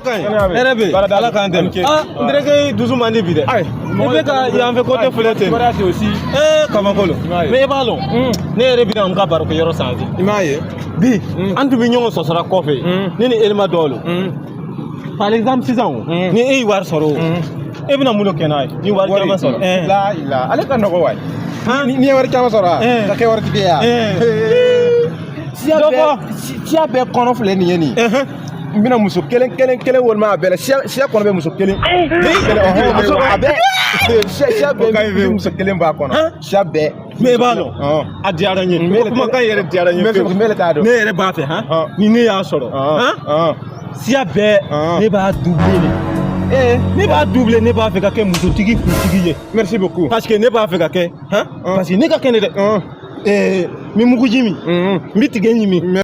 ka ɲi hɛrɛ bɛ ala k'an dɛmɛ n terikɛ dusu man di bi dɛ i bɛ ka yan fɛ côté filɛ ten kabakolo mais i b'a dɔn ne yɛrɛ bɛna n ka barokɛ yɔrɔ sanfɛ i m'a ye bi an tun bɛ ɲɔgɔn sɔsɔra kɔfɛ ne ni Elima dɔw lo par exemple sisan ni e ye wari sɔrɔ o e bɛna mun de kɛ n'a ye ni wari caman sɔrɔ ale ka nɔgɔ wa ni ye wari caman sɔrɔ ka kɛ waritigi ye siya bɛɛ kɔnɔ filɛ nin ye nin n bɛna muso kelen walima a bɛɛ la siya kɔnɔ bɛ muso kelen a bɛɛ siya bɛɛ muso kelen b'a kɔnɔ siya bɛɛ mais i b'a dɔn a diyara n ye kumakan yɛrɛ diyara n ye ne yɛrɛ b'a fɛ ni ne y'a sɔrɔ siya bɛɛ ne b'a doubler ne b'a doubler ne b'a fɛ ka kɛ musotigi kuntigi ye merci beaucoup parce que ne b'a fɛ ka kɛ parce que ne ka kɛnɛ dɛ n bɛ muguji min n bɛ tigɛ ɲimi